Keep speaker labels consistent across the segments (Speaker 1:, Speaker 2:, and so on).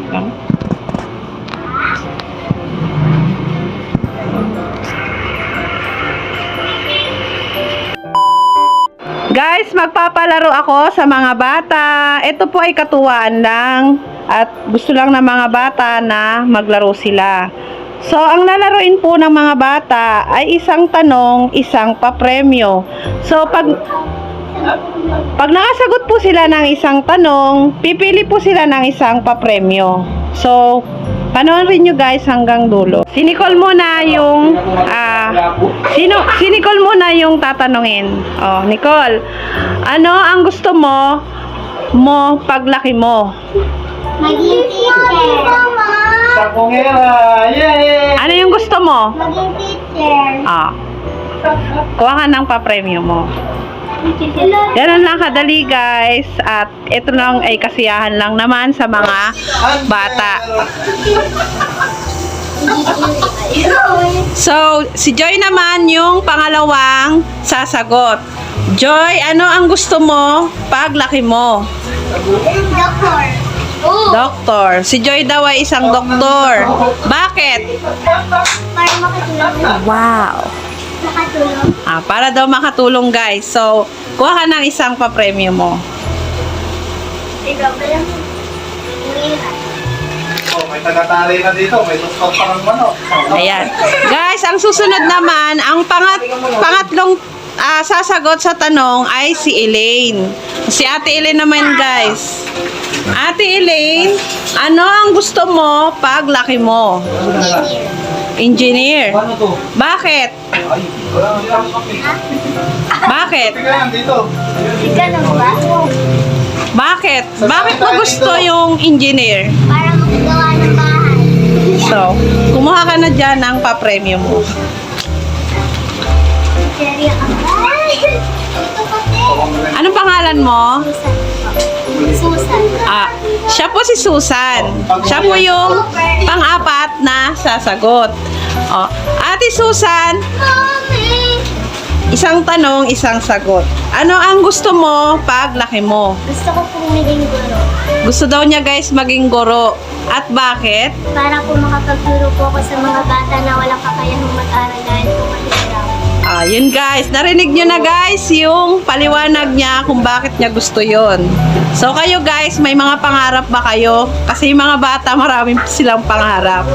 Speaker 1: Guys, magpapalaro ako sa mga bata. Ito po ay katuwaan lang at gusto lang ng mga bata na maglaro sila. So, ang lalaruin po ng mga bata ay isang tanong, isang papremyo. So, pag nakasagot po sila ng isang tanong, pipili po sila ng isang papremyo. So, panoorin nyo guys hanggang dulo. Si Nicole muna yung si Nicole muna yung tatanungin. Oh, Nicole, ano ang gusto mo paglaki mo?
Speaker 2: Maging teacher.
Speaker 3: Sakongera! Yay!
Speaker 1: Ano yung gusto mo?
Speaker 2: Maging teacher.
Speaker 1: Kuha ka ng papremyo mo. Ganun lang kadali guys. At ito lang ay kasiyahan lang naman sa mga bata. So, si Joy naman yung pangalawang sasagot. Joy, ano ang gusto mo paglaki mo?
Speaker 2: Doctor.
Speaker 1: Doktor. Si Joy daw ay isang doktor. Bakit?
Speaker 2: Para makatulong.
Speaker 1: Wow.
Speaker 2: Makatulong.
Speaker 1: Para daw makatulong guys. So, kuha ka ng isang papremyo mo.
Speaker 2: Ikaw ba lang?
Speaker 3: Oh, may tagatari na dito. May tustot pa ng manok.
Speaker 1: Ayan. Guys, ang susunod naman, ang pangatlong sasagot sa tanong ay si Elaine. Si Ate Elaine naman guys. Ate Elaine, ano ang gusto mo paglaki mo? Engineer.
Speaker 3: Ano to?
Speaker 1: Bakit?
Speaker 3: Ay,
Speaker 1: Bakit?
Speaker 3: tignan dito.
Speaker 2: Ganun ba?
Speaker 1: Bakit? Bakit mo gusto yung engineer?
Speaker 2: Para makagawa ng bahay.
Speaker 1: So, kumuha ka na dyan ng papremyo mo.
Speaker 2: Seryo ang bahay. Ito kasi.
Speaker 1: Anong pangalan mo?
Speaker 2: Susan.
Speaker 1: Siya po si Susan. Siya po yung pang-apat na sasagot. Ate Susan,
Speaker 2: Mommy!
Speaker 1: isang tanong, isang sagot. Ano ang gusto mo paglaki mo?
Speaker 2: Gusto ko pong maging guro.
Speaker 1: Gusto daw niya guys maging guro. At bakit?
Speaker 2: Para po makapagturo po ako sa mga bata na walang kakayahang mag-aral dahil po mahirap.
Speaker 1: Yun guys, narinig nyo na guys yung paliwanag niya kung bakit niya gusto yon. So kayo guys, may mga pangarap ba kayo? Kasi yung mga bata, marami silang pangarap.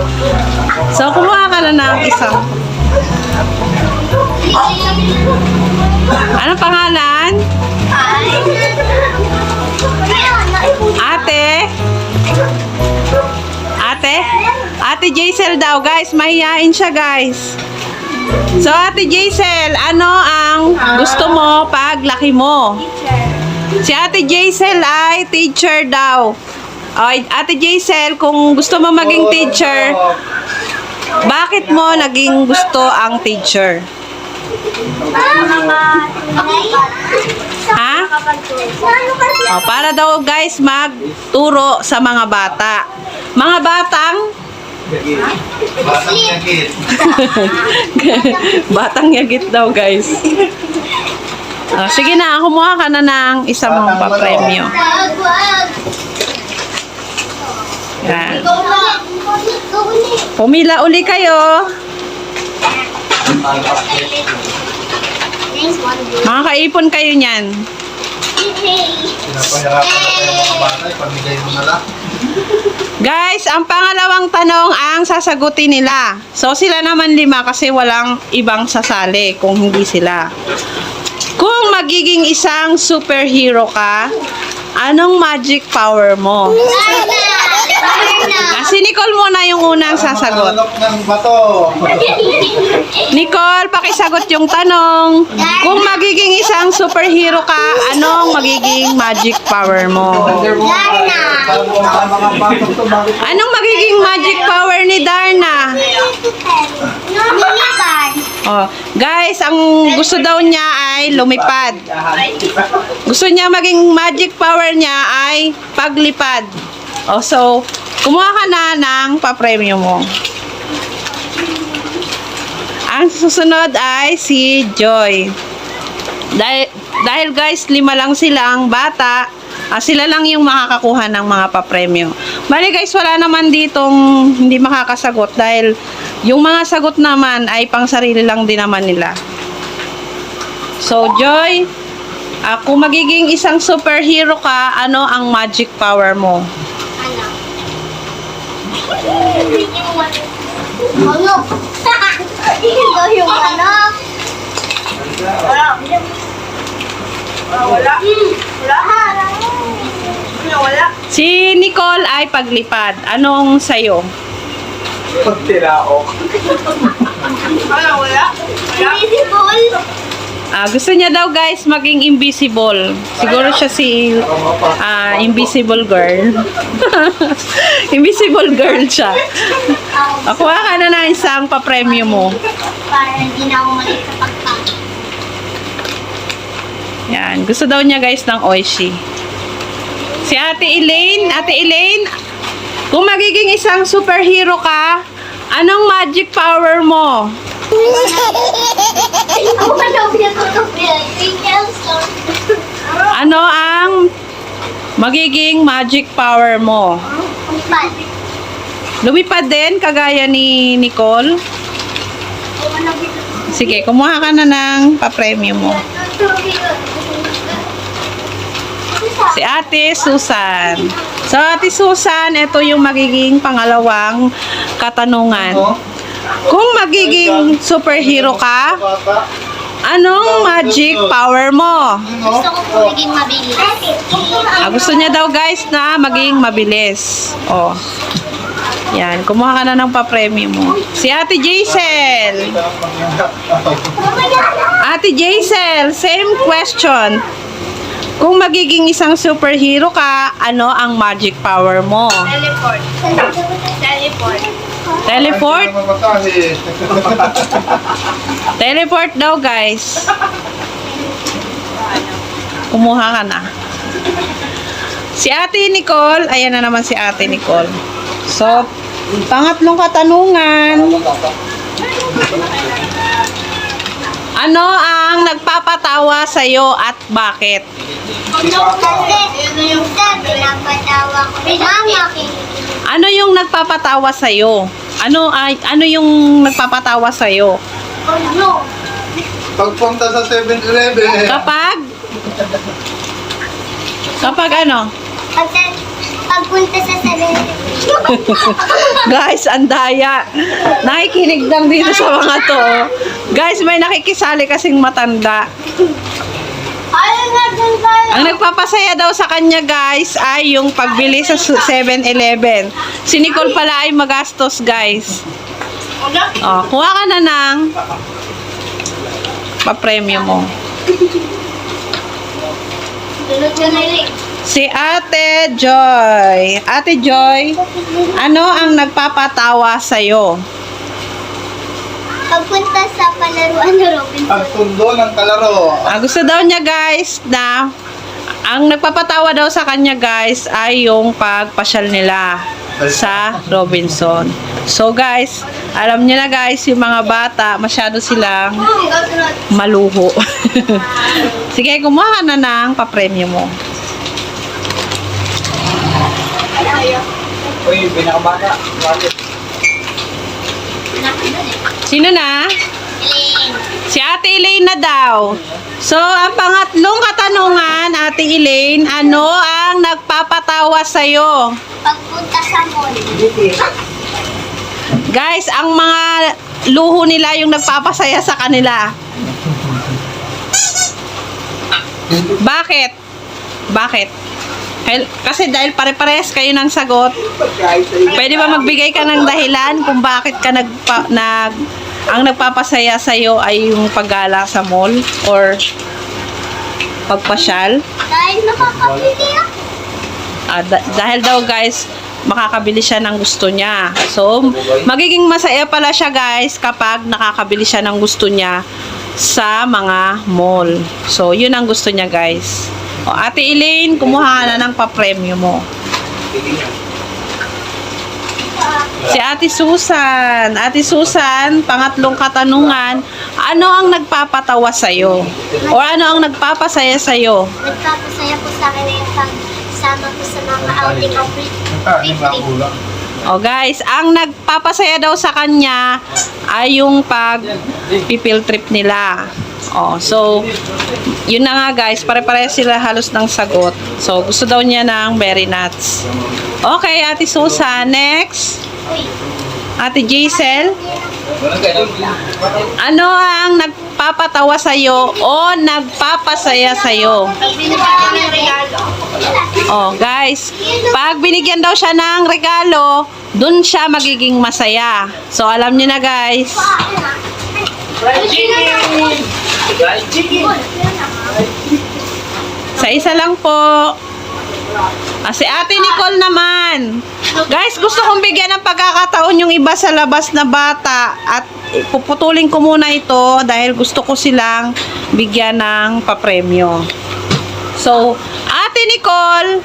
Speaker 1: So kumuha ka na ng isang. Anong pangalan? Ate? Ate? Ate Jaisel daw guys, mahihain siya guys. So, Ate Jaisel, ano ang gusto mo paglaki mo? Si Ate Jaisel ay teacher daw. Ate Jaisel, kung gusto mo maging teacher, bakit mo naging gusto ang teacher? Ha? Para daw guys magturo sa mga bata. Mga batang
Speaker 3: Batang yakit.
Speaker 1: batang yagit daw guys. Sige na, kumuha ka na ng isang mong papremyo. Yan. Pumila uli kayo. Makakaipon kayo niyan.
Speaker 3: Pinapahirapan na kayo mga bata. Ipamigay mo na lang.
Speaker 1: Guys, ang pangalawang tanong ang sasagutin nila. So, sila naman 5 kasi walang ibang sasali kung hindi sila. Kung magiging isang superhero ka, anong magic power mo? Si Nicole muna yung unang sasagot.
Speaker 3: Manok ng bato.
Speaker 1: Nicole, pakisagot yung tanong. Kung magiging isang superhero ka, anong magiging magic power mo? Anong magiging magic power ni Darna? Guys, ang gusto daw niya ay lumipad. Gusto niya maging magic power niya ay paglipad. So, kumuha ka na ng papremyo mo. Ang susunod ay si Joy. Dahil guys, 5 lang silang bata, Sila lang yung makakakuha ng mga papremyo. Bali guys, wala naman ditong hindi makakasagot dahil yung mga sagot naman ay pang sarili lang din naman nila. So, Joy, kung magiging isang superhero ka, ano ang magic power mo?
Speaker 2: Ano? Ano? Ito yung ano?
Speaker 1: Si Nicole ay paglipad. Anong sayo?
Speaker 3: Pagtiraok.
Speaker 2: Invisible.
Speaker 1: Gusto niya daw guys maging invisible. Siguro siya si invisible girl. Invisible girl siya. Kuha ka na ng isang papremyo mo.
Speaker 2: Para hindi na ako maliit sa pagkain.
Speaker 1: Yan. Gusto daw niya guys ng Oishi. Si Ate Elaine. Ate Elaine, kung magiging isang superhero ka, anong magic power mo?
Speaker 2: Ako pa daw pinatutupi.
Speaker 1: Ano ang magiging magic power mo? Lumipad din, kagaya ni Nicole. Sige, kumuha ka na ng papremyo mo. Si Ate Susan. So, Ate Susan, ito yung magiging pangalawang katanungan. Kung magiging superhero ka,
Speaker 3: Bata.
Speaker 1: anong magic power mo?
Speaker 2: Gusto ko po maging mabilis.
Speaker 1: Gusto niya daw guys na maging mabilis. Oh. Yan, kumuha ka na ng papremyo mo. Si Ate Jaisel. Ate Jaisel, same question. Kung magiging isang superhero ka, ano ang magic power mo?
Speaker 2: Teleport. Teleport.
Speaker 1: Teleport?
Speaker 3: Ay, mamatahe.
Speaker 1: Teleport daw guys. Kumuha ka na. Si Ate Nicole, ayan na naman si Ate Nicole. So, pangatlong katanungan. Ano ang nagpapatawa sa'yo at bakit?
Speaker 2: Kasi, minsan, pinapatawa ko rin mama.
Speaker 1: Ano yung nagpapatawa sa'yo? Ano yung nagpapatawa sa'yo?
Speaker 2: Ano?
Speaker 3: Pagpunta sa 7-Eleven.
Speaker 1: Kapag ano?
Speaker 2: Pagpunta sa 7-Eleven.
Speaker 1: Guys, ang daya. Nakikinig lang dito sa mga to. Guys, may nakikisali kasing matanda.
Speaker 2: Ayun nga dun tayo.
Speaker 1: Ang nagpapasaya daw sa kanya guys ay yung pagbili sa 7-Eleven. Si Nicole pala ay magastos guys. Kuha ka na ng papremyo mo.
Speaker 2: Sunod ka na rin.
Speaker 1: Si Ate Joy. Ate Joy, ano ang nagpapatawa sa'yo?
Speaker 2: Pagpunta sa palaruan ni Robinson.
Speaker 3: Pagtundo ng kalaro.
Speaker 1: Gusto daw niya guys na ang nagpapatawa daw sa kanya guys ay yung pagpasyal nila sa Robinson. So guys, alam niyo na guys, yung mga bata masyado silang maluho. Sige, kumuha ka na ng papremyo mo.
Speaker 3: Uy, pinakabata. Bakit?
Speaker 1: Sino na?
Speaker 2: Elaine.
Speaker 1: Si Ate Elaine na daw. So, ang pangatlong katanungan, Ate Elaine, ano ang nagpapatawa sa'yo?
Speaker 2: Pagpunta sa mall.
Speaker 1: Guys, ang mga luho nila yung nagpapasaya sa kanila. Bakit? Bakit? Kasi dahil pare-pares kayo ng sagot, pwede ba magbigay ka ng dahilan kung bakit ka ang nagpapasaya sa'yo ay yung paggala sa mall or pagpasyal?
Speaker 2: Dahil nakakabili ako.
Speaker 1: Dahil daw guys, makakabili siya ng gusto niya. So, magiging masaya pala siya guys kapag nakakabili siya ng gusto niya sa mga mall. So, yun ang gusto niya guys. Ate Elaine, kumuha na ng papremyo mo. Si Ate Susan. Ate Susan, pangatlong katanungan, ano ang nagpapatawa sa'yo? O ano ang nagpapasaya sa'yo?
Speaker 2: Nagpapasaya po sa akin na yung pag kasama ko sa mga outing of
Speaker 3: Yung kulang.
Speaker 1: O guys, ang nagpapasaya daw sa kanya ay yung pag pipil trip nila. O, so, yun na nga guys, pare-pare sila halos ng sagot. So, gusto daw niya ng berry nuts. Okay, Ate Susan, next. Ate Jaisel, ano ang nagpapatawa sa'yo o nagpapasaya sa'yo?
Speaker 2: Binibigyan ng regalo.
Speaker 1: Oh, guys, pag binigyan daw siya ng regalo, dun siya magiging masaya. So, alam niyo na, guys. Sa isa lang po. Si Ate Nicole naman. Guys, gusto kong bigyan ng pagkakataon yung iba sa labas na bata. At puputulin ko muna ito dahil gusto ko silang bigyan ng papremyo. So, Ate Nicole,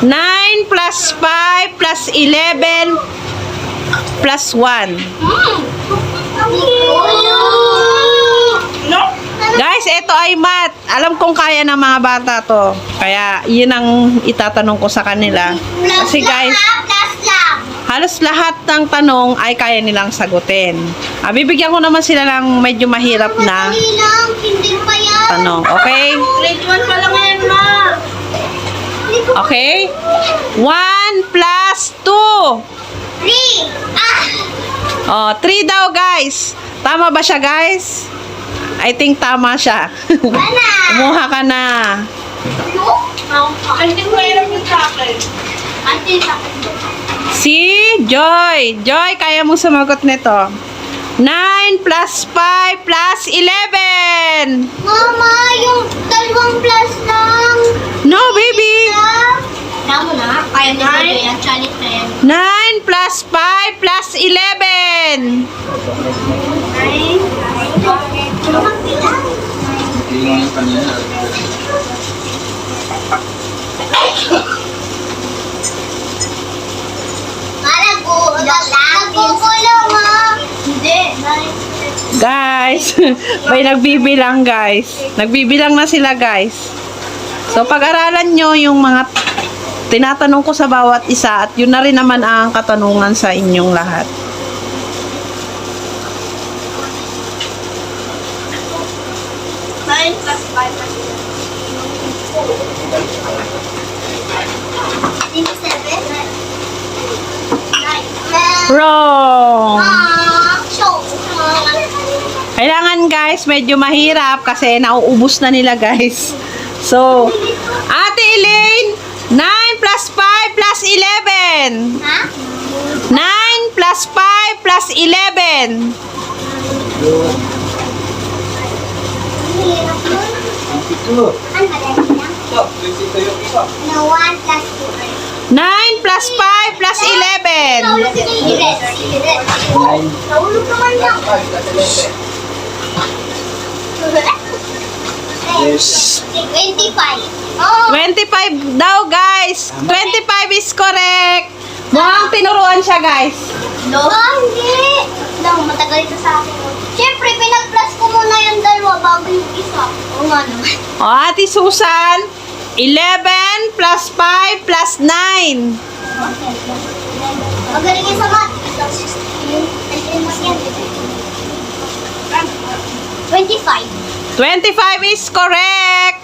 Speaker 1: 9 plus 5 plus 11 plus 1. Guys, ito ay math. Alam kong kaya ng mga bata to. Kaya, yun ang itatanong ko sa kanila. Kasi guys, halos lahat ng tanong ay kaya nilang sagutin. Bibigyan ko naman sila ng medyo mahirap na
Speaker 2: Hindi pa yan.
Speaker 1: tanong. Okay?
Speaker 2: Grade 1 pa lang yan, ma.
Speaker 1: Okay? 1 plus 2.
Speaker 2: 3.
Speaker 1: Oh, 3 daw, guys. Tama ba siya, guys? I think tama siya. Kumuha ka na.
Speaker 2: Hindi ko alam yung sa akin. Ate, sa akin.
Speaker 1: Si Joy. Joy, kaya mong sumagot nito. 9 plus 5 plus 11.
Speaker 2: Mama, yung 2 plus lang.
Speaker 1: No, baby.
Speaker 2: Tama na. Kaya nito yan. Chalit na yan.
Speaker 1: 9 plus 5 plus 11.
Speaker 2: 9.
Speaker 3: Tingnan yung kanina.
Speaker 2: Nagkukulong, ha? Hindi.
Speaker 1: Guys, may nagbibilang, guys. Nagbibilang na sila, guys. So, pag-aralan nyo yung mga tinatanong ko sa bawat isa at yun na rin naman ang katanungan sa inyong lahat.
Speaker 2: Plus 5 plus 11.
Speaker 1: Wrong!
Speaker 2: Show.
Speaker 1: Kailangan, guys, medyo mahirap kasi nauubos na nila, guys. So, Ate Elaine, 9 plus 5 plus 11.
Speaker 2: Ha?
Speaker 1: 9 plus 5 plus 11.
Speaker 3: Ito.
Speaker 2: Ano ba dahil lang?
Speaker 3: Ito yung isa.
Speaker 2: No, 1 plus 2.
Speaker 1: 9 plus 5 plus 11.
Speaker 2: Nahulog naman lang.
Speaker 3: Yes.
Speaker 2: 25. Oh.
Speaker 1: 25 daw, guys. 25 is correct. Mukhang tinuruan siya, guys.
Speaker 2: No? Hindi. No, matagal ito sa akin. Siyempre, pinag-plus ko muna yung dalawa bago yung isa. Oo nga naman.
Speaker 1: O, Ate Susan, 11 plus 5 plus 9.
Speaker 2: Magaling yan sa math. 25.
Speaker 1: 25 is correct.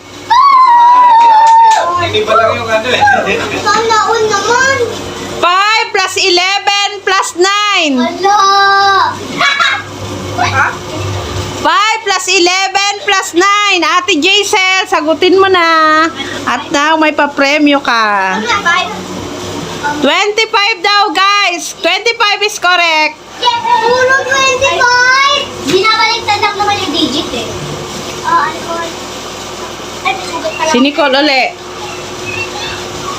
Speaker 3: Hindi pa lang yung ano eh.
Speaker 2: Sana all naman.
Speaker 1: 5 plus 11 plus 9.
Speaker 2: Wala.
Speaker 1: 5 plus 11 plus 9. Ate Jaisel, sagutin mo na. At now, may papremyo ka. 25 daw, guys. 25 is correct.
Speaker 2: Puro 25. Binabaliktad lang naman yung digit eh. Ano ko? Ay, pisugot ka lang.
Speaker 1: Si Nicole uli.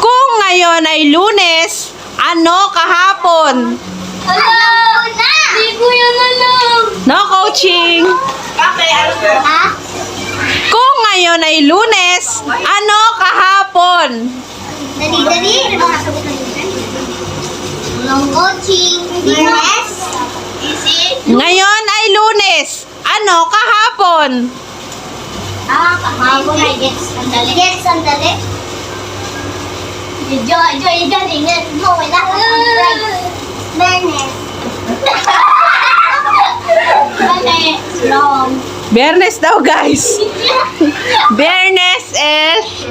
Speaker 1: Kung ngayon ay Lunes, ano kahapon?
Speaker 2: Alam ko na! Hindi ko yan alam.
Speaker 1: No coaching.
Speaker 2: Ha?
Speaker 1: Kung ngayon ay Lunes, ano kahapon?
Speaker 2: Dali-dali. Walang coaching. Yes. Easy.
Speaker 1: Ngayon ay Lunes, ano kahapon?
Speaker 2: Kahapon ay gets. Sandali. Gets, sandali. Joy, tingnan mo, wala ka pang price. Menes. Menes, wrong.
Speaker 1: Biyernes daw, guys. Biyernes is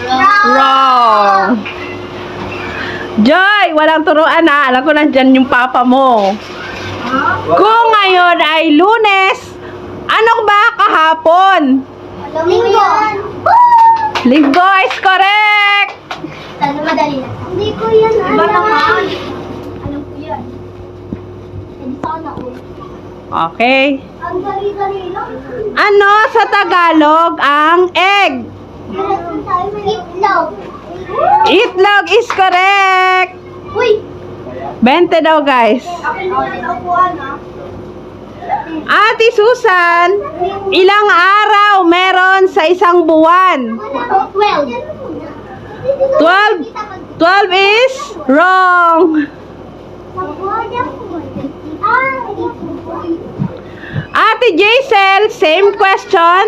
Speaker 1: wrong. Joy, walang turuan na. Alam ko nandyan yung papa mo. Kung ngayon ay Lunes, ano ba kahapon?
Speaker 2: Linggo.
Speaker 1: Linggo is correct.
Speaker 2: Ano madali na? Hindi ko yan alam. Iba naman. Alam ko yan. Hindi sana ulit.
Speaker 1: Okay.
Speaker 2: Ang dali-dali lang.
Speaker 1: Ano sa Tagalog ang egg?
Speaker 2: Itlog.
Speaker 1: Itlog is correct.
Speaker 2: Uy!
Speaker 1: 20 daw, guys.
Speaker 2: Akin mo na nakuhaan, ha?
Speaker 1: Ate Susan, ilang araw meron sa isang buwan?
Speaker 2: 12.
Speaker 1: 12 is wrong. Ate Jaisel, same question.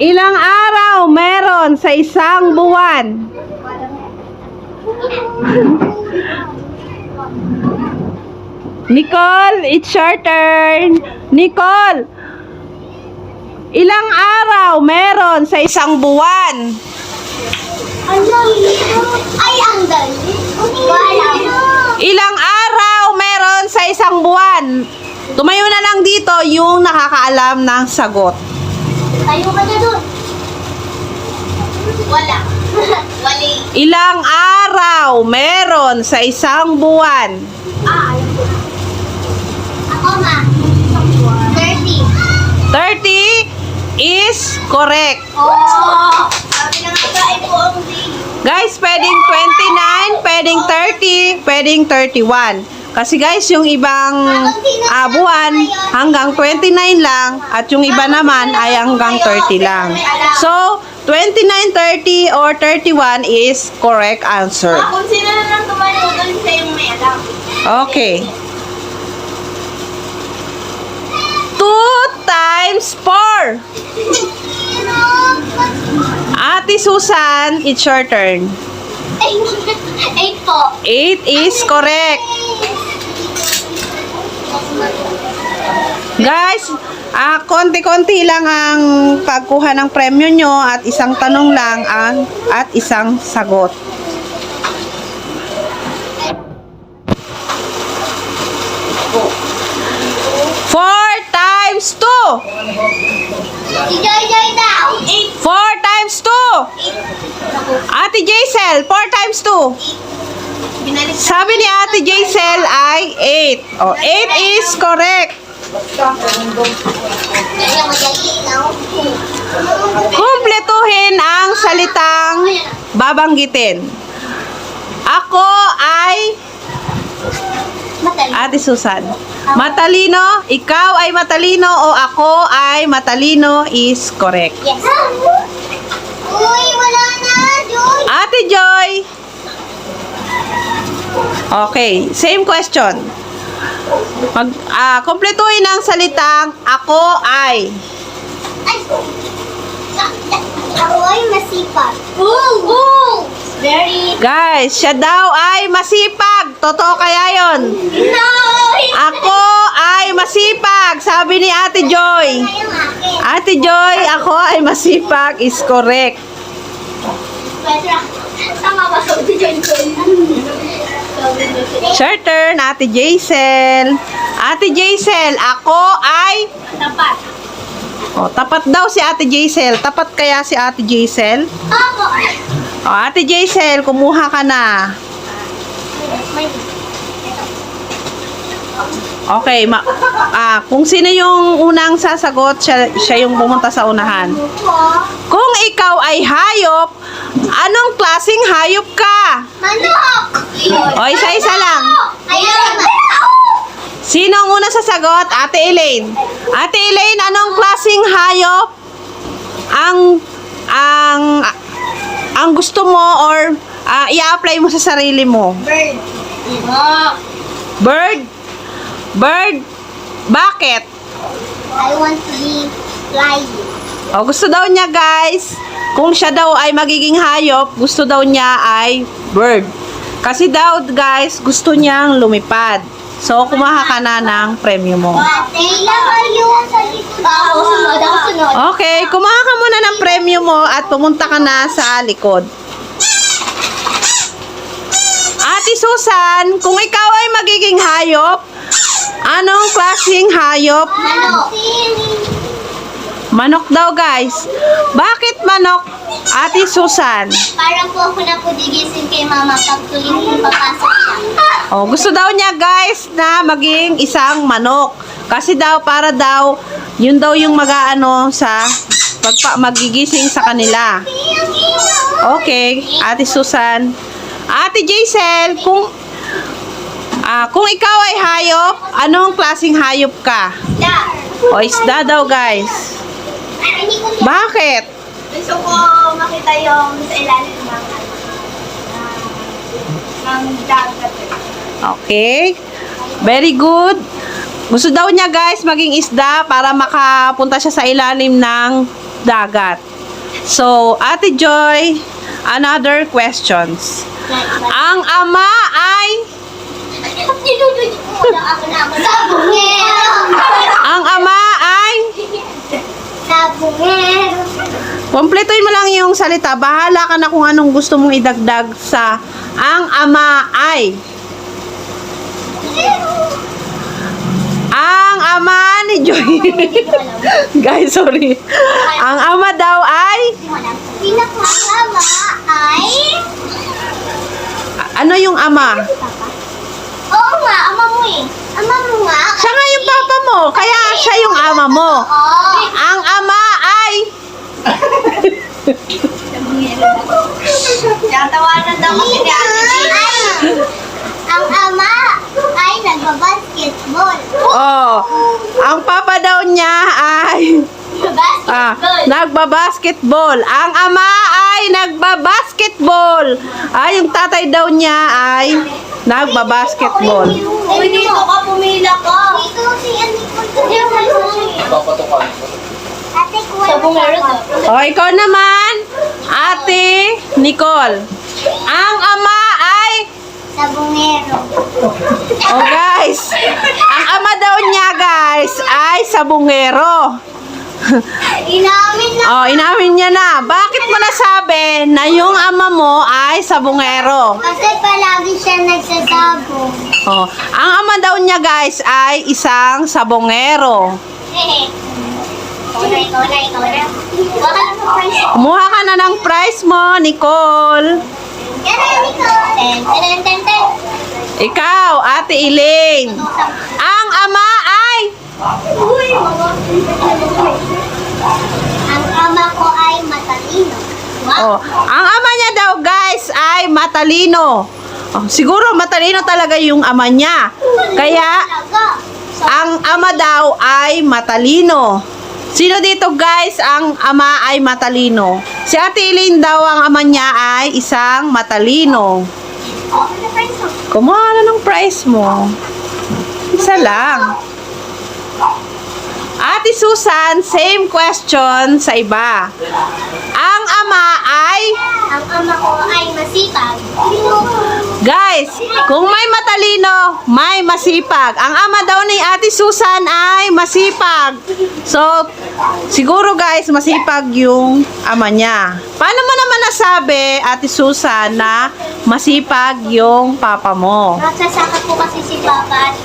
Speaker 1: Ilang araw meron sa isang buwan? Nicole, it's your turn. Nicole, ilang araw meron sa isang buwan?
Speaker 2: Ay, ang dali. Wala.
Speaker 1: Ilang araw meron sa isang buwan? Tumayo na lang dito yung nakakaalam ng sagot.
Speaker 2: Tayo ka na dun. Wala. Wali.
Speaker 1: Ilang araw meron sa isang buwan?
Speaker 2: Alam ko na. Ako, ma. 30.
Speaker 1: 30 is correct.
Speaker 2: Oh! Sabi na nga ba, ito ang day.
Speaker 1: Guys, pwedeng 29, pwedeng 30, pwedeng 31. Kasi guys, yung ibang buwan hanggang 29 lang at yung iba naman ay hanggang 30 lang. So, 29, 30, or 31 is correct answer.
Speaker 2: Kung sino na lang tumayo doon sa yung may alam.
Speaker 1: Okay. 2 times 4. Ate Susan, it's your turn.
Speaker 2: 8 po.
Speaker 1: 8 is correct. Guys, konti-konti lang ang pagkuha ng premyo nyo at isang tanong lang at isang sagot. Four times 2.
Speaker 2: Si Joy daw.
Speaker 1: 4 times 2. Ate Jaisel, 4 times 2.
Speaker 2: Binalik
Speaker 1: Sabi ni Ate Jaisel ay 8. Oh, 8 is correct.
Speaker 2: Kaya madali lang.
Speaker 1: Kumpletuhin ang salitang babanggitin. Ako ay
Speaker 2: Madali.
Speaker 1: Ate Susan. Matalino, ikaw ay matalino o ako ay matalino is correct.
Speaker 2: Yes. Uy, wala na, Joy.
Speaker 1: Ate Joy. Okay, same question. Kumpletuhin ang salitang ako ay.
Speaker 2: Ay. Ako ay masipag. Boom! Boom! Very.
Speaker 1: Guys, siya daw ay masipag. Totoo kaya yon?
Speaker 2: No!
Speaker 1: Ako ay masipag. Sabi ni Ate Joy.
Speaker 2: Yung akin.
Speaker 1: Ate Joy, ako ay masipag is correct.
Speaker 2: Petra, sama ba sa si Joy Joy?
Speaker 1: Your turn, Ate Jaisel. Ate Jaisel, ako ay...
Speaker 2: Tapat.
Speaker 1: Oh, tapat daw si Ate Jaisel. Tapat kaya si Ate Jaisel?
Speaker 2: Ako.
Speaker 1: Oh, Ate Jaisel, kumuha ka na.
Speaker 2: May.
Speaker 1: Okay, kung sino yung unang sasagot, siya yung pumunta sa unahan. Kung ikaw ay hayop, anong klaseng hayop ka?
Speaker 2: Manok!
Speaker 1: O, isa-isa lang.
Speaker 2: Ayun.
Speaker 1: Sino ang unang sasagot? Ate Elaine. Ate Elaine, anong klaseng hayop ang gusto mo or i-apply mo sa sarili mo?
Speaker 2: Bird.
Speaker 1: Bird? Bird? Bakit?
Speaker 2: I want to be flying.
Speaker 1: O, gusto daw niya, guys, kung siya daw ay magiging hayop, gusto daw niya ay bird. Kasi daw, guys, gusto niyang lumipad. So, kumaha ka na ng premyo mo.
Speaker 2: Ate, lang kayo sa likod. Ako sunod.
Speaker 1: Okay, kumaha ka muna ng premyo mo at pumunta ka na sa likod. Ate Susan, kung ikaw ay magiging hayop, anong klaseng hayop?
Speaker 2: Manok.
Speaker 1: Manok daw, guys. Bakit manok, Ate Susan?
Speaker 2: Parang po ako na po digising kay mama pag tuloy kong papasok siya.
Speaker 1: Oh, gusto daw niya, guys, na maging isang manok. Kasi daw, para daw, yun daw yung mag-aano sa magigising sa kanila. Okay, Ate Susan. Ate Jaisel, kung ikaw ay hayop, anong klaseng hayop ka?
Speaker 2: Da.
Speaker 1: O, isda daw, guys.
Speaker 2: Hindi ko siya.
Speaker 1: Bakit?
Speaker 2: Gusto ko makita yung sa ilalim ng dagat.
Speaker 1: Okay. Very good. Gusto daw niya, guys, maging isda para makapunta siya sa ilalim ng dagat. So, Ate Joy, another questions. Ang ama ay...
Speaker 2: Sabungero.
Speaker 1: Ang ama ay...
Speaker 2: Sabungero.
Speaker 1: Kompletuin mo lang yung salita. Bahala ka na kung anong gusto mong idagdag sa ang ama ay. Ang ama ni Joy. Guys, sorry. Ang ama daw ay...
Speaker 2: Ang ama ay...
Speaker 1: Ano yung ama?
Speaker 2: Oo nga, ama mo eh. Ama mo nga.
Speaker 1: Siya nga yung papa mo. Kaya siya yung ama mo.
Speaker 2: Oo.
Speaker 1: Ang ama ay...
Speaker 2: Tatawanan daw kasi ni Ate. Ang ama ay nagbabasketball.
Speaker 1: Oh, ang papa daw niya ay... nagbabasketball. Ang ama ay nagbabasketball. Yung tatay daw niya ay nagbabasketball.
Speaker 2: Uy, dito ka, pumila ka. Dito si
Speaker 3: Papatukan.
Speaker 2: Ate, kuha sa bungero to.
Speaker 1: O, ikaw naman, Ate Nicole. Ang ama ay...
Speaker 2: Sa bungero.
Speaker 1: Oh, guys. Ang ama daw niya, guys, ay sabungero.
Speaker 2: Inamin na.
Speaker 1: Oh, inamin niya na. Bakit mo nasabi na yung ama mo ay sabungero?
Speaker 2: Kasi palagi siya nagsasabong.
Speaker 1: Oh, ang ama daw niya, guys, ay isang sabongero.
Speaker 2: Ikaw na. Baka lang sa price.
Speaker 1: Kumuha ka na ng prize mo, Nicole.
Speaker 2: Yan na, Nicole. Ten.
Speaker 1: Ikaw, Ate Elaine. Ang ama ay...
Speaker 2: Uy, ang ama ko ay matalino.
Speaker 1: Oh, ang ama niya daw, guys, ay matalino. Oh, siguro matalino talaga yung ama niya. Kaya, ang ama daw ay matalino. Sino dito, guys, ang ama ay matalino? Si Ate Elaine daw, ang ama niya ay isang matalino. Kumuha na ng prize mo. Isa lang. Ate Susan, same question sa iba. Ang ama ay...
Speaker 2: Ang ama ko ay masipag.
Speaker 1: Guys, kung may matalino, may masipag. Ang ama daw ni Ate Susan ay masipag. So, siguro guys, masipag yung ama niya. Paano mo naman nasabi, Ate Susan, na masipag yung papa mo?
Speaker 2: Nagsasaka po kasi si Papa at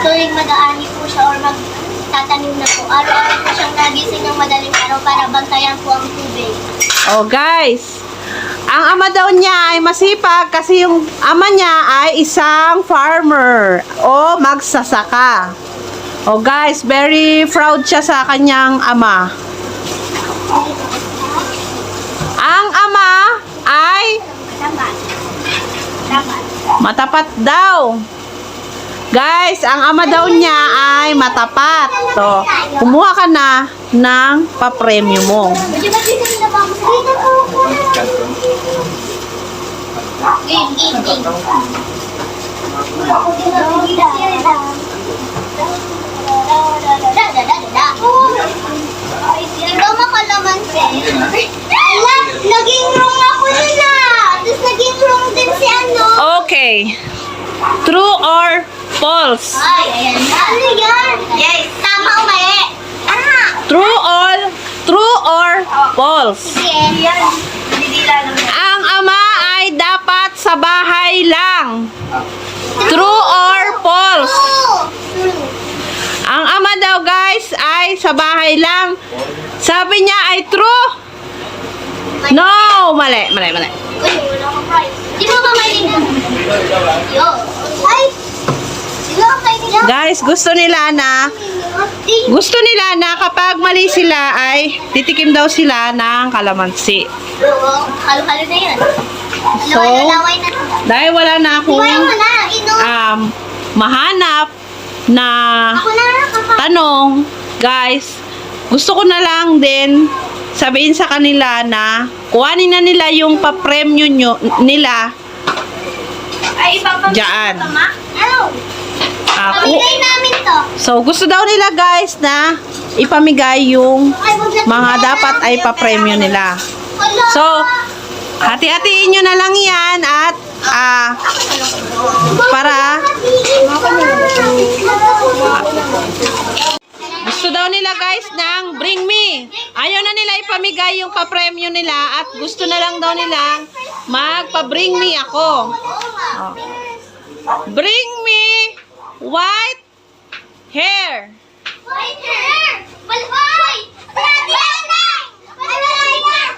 Speaker 2: tuwing mag-aani po siya or magtatanim na po. Araw-araw po siyang nagising ng madaling araw para bantayan po ang tubig.
Speaker 1: Oh guys, ang ama daw niya ay masipag kasi yung ama niya ay isang farmer o magsasaka. Oh guys, very proud siya sa kanyang ama. Ang ama ay
Speaker 2: Dapat. Dapat.
Speaker 1: matapat daw. Guys, ang ama daw niya ay matapat. So, kumuha ka na ng papremyo mo.
Speaker 2: Medyo ba dito nila ba? Dito po. Game. Ikaw kalamansi. Ala, naging wrong ako nila. Tapos naging wrong din si ano.
Speaker 1: Okay. True or false?
Speaker 2: Ay, ayan na. Ano yan? Yes. Tama o mali? Tama.
Speaker 1: True or false?
Speaker 2: Sige. Yan. Didila lang.
Speaker 1: Ang ama ay dapat sa bahay lang. True or false?
Speaker 2: True.
Speaker 1: Ang ama daw guys ay sa bahay lang. Sabi niya ay true. No, mali.
Speaker 2: Uy, wala akong prize. Di mo ba may linan? Yo. Ay. Di ba kay nila?
Speaker 1: Guys, gusto nila na kapag mali sila ay titikim daw sila ng kalamansi.
Speaker 2: Halo-halo na yan.
Speaker 1: So,
Speaker 2: Laway na.
Speaker 1: dahil wala na akong
Speaker 2: Iwain mo na.
Speaker 1: mahanap na
Speaker 2: Ako na.
Speaker 1: tanong, guys, gusto ko na lang din sabihin sa kanila na kuhanin na nila yung pa-premyo nila
Speaker 2: Ay, ipapamigay
Speaker 1: Diyan.
Speaker 2: ka, ma? Ano? Pamigay namin to.
Speaker 1: So, gusto daw nila guys na ipamigay yung
Speaker 2: Ay, wag na-
Speaker 1: mga dapat ay pa-premyo nila.
Speaker 2: Wala.
Speaker 1: So, hati-hatiin nyo na lang yan at para gusto daw nila guys ng bring me. Ayaw na nila ipamigay yung pa-premyo nila at gusto na lang daw nila magpa-bring me ako. Oh. Bring me white hair.
Speaker 2: White hair! Balbay! Wala yan! Wala yan!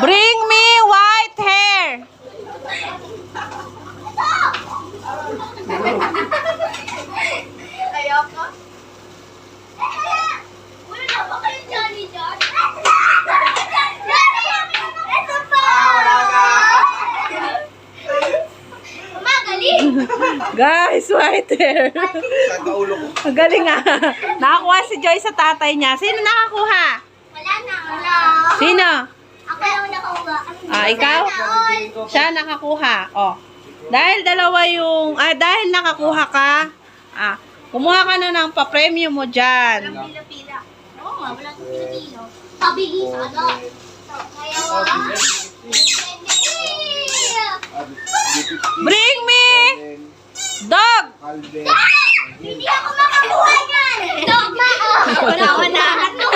Speaker 1: Bring me white hair.
Speaker 2: Ayaw ko? Wala na ba kayo Johnny John? Ito pa! Magaling!
Speaker 1: Guys, white hair.
Speaker 3: Kakaulo ko.
Speaker 1: Ang galing ah. Nakakuha si Joy sa tatay niya. Sino nakakuha?
Speaker 2: Wala na. Wala.
Speaker 1: Sino?
Speaker 2: Ako lang nakuha.
Speaker 1: Ikaw? Siya nakakuha. Oh. Dahil dahil nakakuha ka, kumuha ka na ng pa-premyo mo dyan.
Speaker 2: Pila-pila. Oo nga, wala sa pila-pila. Pabilis, ano? Kaya
Speaker 1: Bring me dog.
Speaker 2: Hindi ako makakuha yan! Dogma! Wala. Tatlo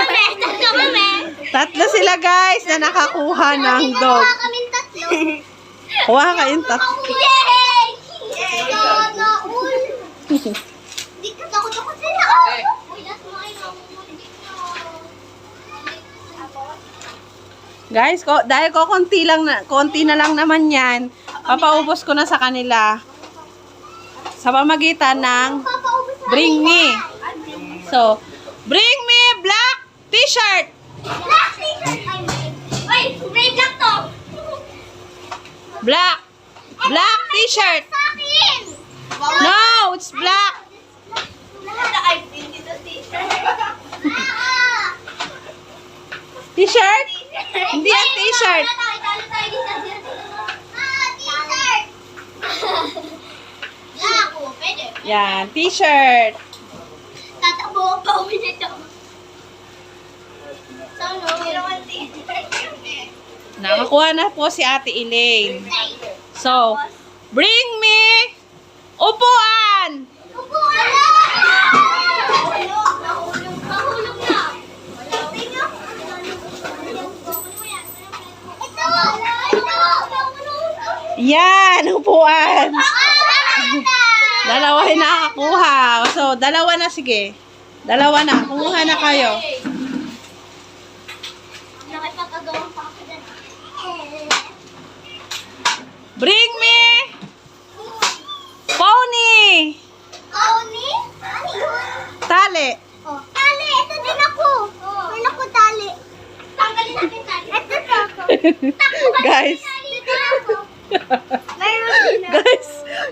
Speaker 2: kami.
Speaker 1: Tatlo sila guys na nakakuha ng dog.
Speaker 2: Kuha kaming tatlo.
Speaker 1: Kuha kayong tatlo.
Speaker 2: Yay! Sana all. Hindi ka takot sila. Uy, last mo kayo namumundik na.
Speaker 1: Guys, dahil konti na lang naman yan, papaubos ko na sa kanila. Sa pamagitan ng
Speaker 2: Papaubos na.
Speaker 1: bring me. So, bring me black t-shirt.
Speaker 2: Black t-shirt. Ay, may black to.
Speaker 1: Black t-shirt.
Speaker 2: Sa akin.
Speaker 1: No, it's black.
Speaker 2: Ay, hindi to t-shirt.
Speaker 1: T-shirt? Hindi yan t-shirt.
Speaker 2: T-shirt. Black. Pwede.
Speaker 1: Yan, t-shirt.
Speaker 2: Tatakbo pa uwi nito. Sana, mayroon t-shirt.
Speaker 1: Nakakuha na po si Ate Elaine. So, bring me upuan.
Speaker 2: Upuan! Nahulog na. Ito!
Speaker 1: Yan, upuan.
Speaker 2: Ito!
Speaker 1: Dalawa yung nakakuha. So, dalawa na, sige. Dalawa na. Kumuha na kayo.
Speaker 2: Nakipagkagawang pa ako dyan.
Speaker 1: Bring me pony.
Speaker 2: Pony?
Speaker 1: Tali.
Speaker 2: Oh. Tali! Ito din ako! Wala ko tali. Tanggalin natin tali. Ito to ako.
Speaker 1: Guys.
Speaker 2: Ito ako. Mayroon din ako.
Speaker 1: Guys,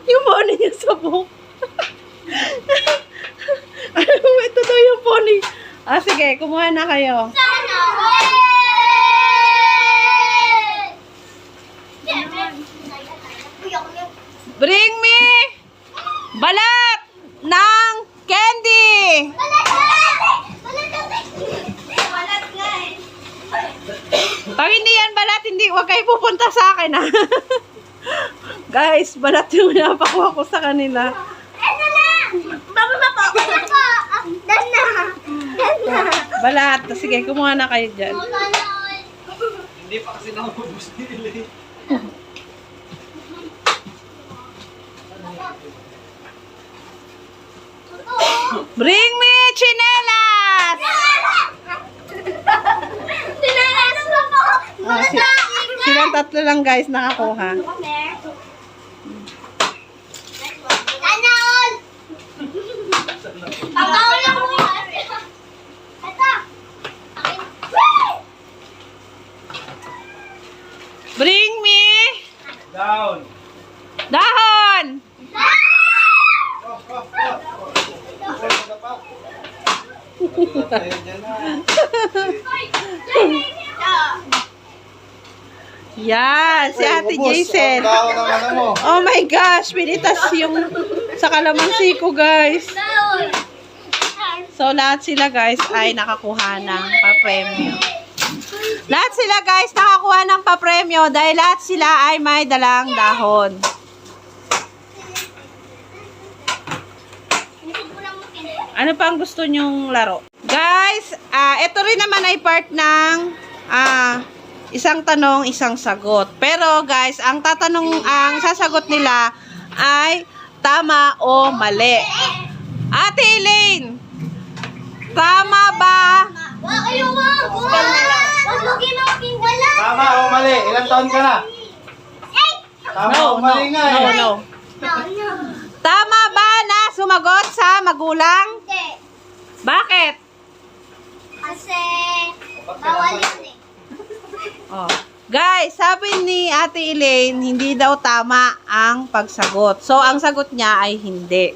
Speaker 1: yung pony niya sa buhok. Ano, ito daw yung pony. Sige, kumuha na kayo.
Speaker 2: Sana!
Speaker 1: Bring me balat ng candy.
Speaker 2: Balat!
Speaker 1: balat, hindi, huwag kayo pupunta sa akin, ha? Guys, balat yung napakuha ko sa kanila.
Speaker 2: Ano na? Baba na po. Ano po? Dan na. Dan na.
Speaker 1: Balat. Sige, kumuha na kayo dyan.
Speaker 3: Hindi pa kasi nakubos nila eh.
Speaker 1: Bring me chinelas!
Speaker 2: Tinalas mo po.
Speaker 1: Ah, silang tatlo lang guys nakakuha.
Speaker 2: Anaol! Pagkaon lang mo. Ito.
Speaker 1: Bring me
Speaker 3: Down.
Speaker 1: dahon!
Speaker 3: Tayo dyan na.
Speaker 1: Yan, si Ate Jason.
Speaker 3: Down ang ano mo.
Speaker 1: Oh my gosh, pinitas yung sa kalamansi ko guys. So lahat sila guys ay nakakuha ng pa-premyo. Lahat sila guys nakakuha ng pa-premyo dahil lahat sila ay may dalang dahon. Ano pa ang gusto nyong laro? Guys, ito rin naman ay part ng isang tanong, isang sagot. Pero guys, ang sasagot nila ay tama o mali. Ate Elaine, tama ba?
Speaker 3: Tama o mali? Ilang taon ka na? Tama o mali nga eh.
Speaker 1: No. Tama ba na sumagot sa magulang?
Speaker 2: Hindi.
Speaker 1: Bakit?
Speaker 2: Kasi bawal yun eh.
Speaker 1: Oh. Guys, sabi ni Ate Elaine, hindi daw tama ang pagsagot. So, ang sagot niya ay hindi.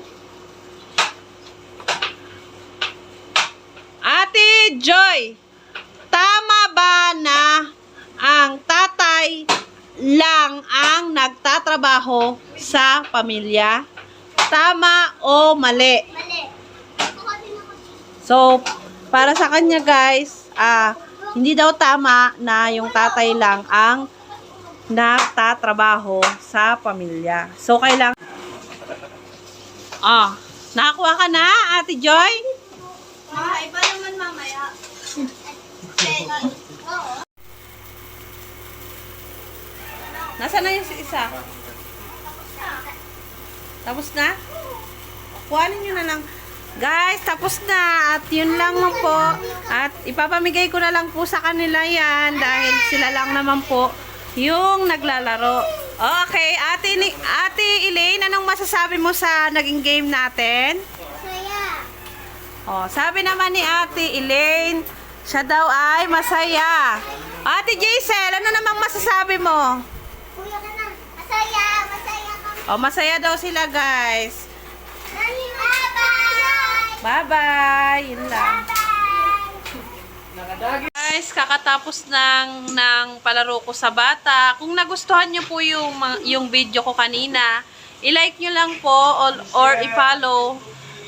Speaker 1: Ate Joy, tama ba na ang tatay lang ang nagtatrabaho sa pamilya? Tama o mali?
Speaker 2: Mali.
Speaker 1: So, para sa kanya guys, hindi daw tama na yung tatay lang ang nagtatrabaho sa pamilya. So, kailangan... nakakuha ka na, Ate Joy?
Speaker 2: Iba naman mamaya.
Speaker 1: Nasaan na yung isa? Tapos na? Kuhanin nyo na lang. Guys, tapos na. At yun lang mo po. At ipapamigay ko na lang po sa kanila yan. Dahil sila lang naman po yung naglalaro. Okay, Ate Elaine, anong masasabi mo sa naging game natin?
Speaker 2: Saya.
Speaker 1: Sabi naman ni Ate Elaine, siya daw ay masaya. Ate Jaisel, ano namang masasabi mo?
Speaker 2: Kuya ka na. Masaya. Masaya kami.
Speaker 1: Masaya daw sila guys.
Speaker 2: Bye-bye.
Speaker 1: Bye-bye. Yun lang.
Speaker 2: Bye-bye.
Speaker 1: Guys, kakatapos ng palaro ko sa bata. Kung nagustuhan nyo po yung video ko kanina, i-like nyo lang po or i-follow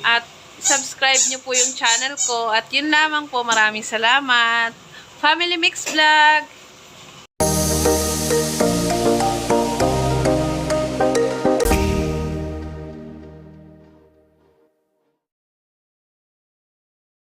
Speaker 1: at subscribe nyo po yung channel ko. At yun lamang po. Maraming salamat. Family Mix Vlog.